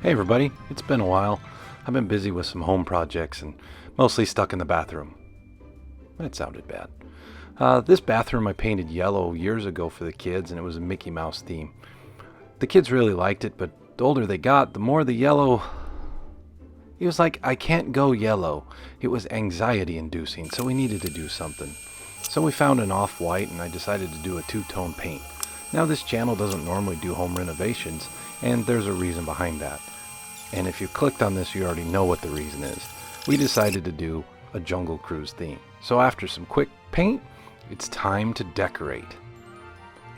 Hey everybody, it's been a while. I've been busy with some home projects and mostly stuck in the bathroom. That sounded bad. This bathroom I painted yellow years ago for the kids, and it was a Mickey Mouse theme. The kids really liked it, but the older they got, the more the yellow... It was like, I can't go yellow. It was anxiety inducing, so we needed to do something. So we found an off-white, and I decided to do a two-tone paint. Now this channel doesn't normally do home renovations, and there's a reason behind that. And if you clicked on this, you already know what the reason is. We decided to do a Jungle Cruise theme. So after some quick paint, it's time to decorate.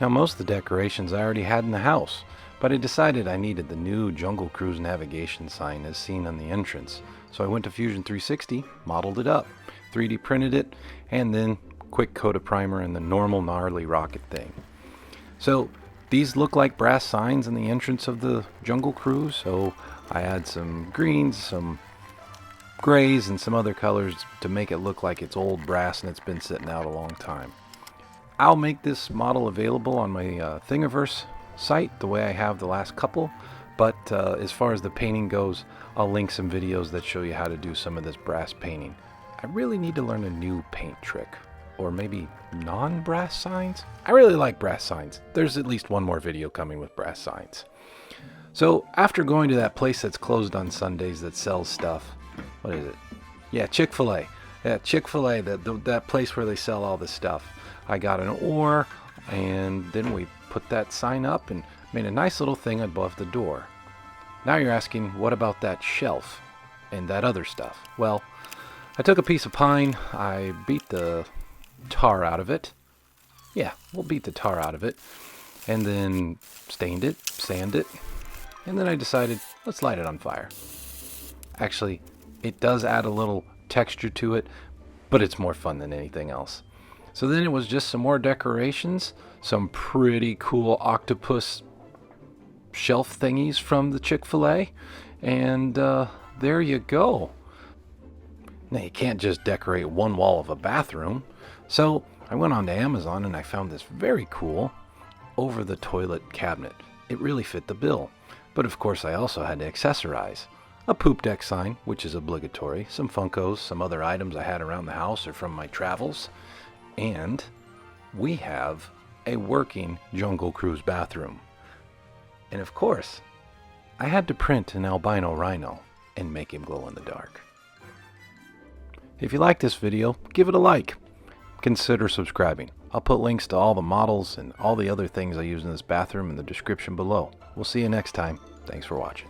Now most of the decorations I already had in the house, but I decided I needed the new Jungle Cruise navigation sign as seen on the entrance. So I went to Fusion 360, modeled it up, 3D printed it, and then quick coat of primer and the normal Gnarly rocket thing. So these look like brass signs in the entrance of the Jungle Cruise, so I add some greens, some grays, and some other colors to make it look like it's old brass and it's been sitting out a long time. I'll make this model available on my Thingiverse site the way I have the last couple, but as far as the painting goes, I'll link some videos that show you how to do some of this brass painting. I really need to learn a new paint trick, or maybe non-brass signs? I really like brass signs. There's at least one more video coming with brass signs. So after going to that place that's closed on Sundays that sells stuff, what is it? Yeah, Chick-fil-A. Yeah, Chick-fil-A, that place where they sell all this stuff. I got an oar, and then we put that sign up and made a nice little thing above the door. Now you're asking, what about that shelf and that other stuff? Well, I took a piece of pine, I beat the tar out of it. Yeah, we'll beat the tar out of it. And then stained it, sanded it. And then I decided, let's light it on fire. Actually, it does add a little texture to it, but it's more fun than anything else. So then it was just some more decorations, some pretty cool octopus shelf thingies from the Chick-fil-A, and there you go. Now you can't just decorate one wall of a bathroom. So I went on to Amazon and I found this very cool over the toilet cabinet. It really fit the bill. But of course I also had to accessorize. A poop deck sign, which is obligatory, some Funkos, some other items I had around the house or from my travels, and we have a working Jungle Cruise bathroom. And of course, I had to print an albino Rhino and make him glow in the dark. If you like this video, give it a like. Consider subscribing. I'll put links to all the models and all the other things I use in this bathroom in the description below. We'll see you next time. Thanks for watching.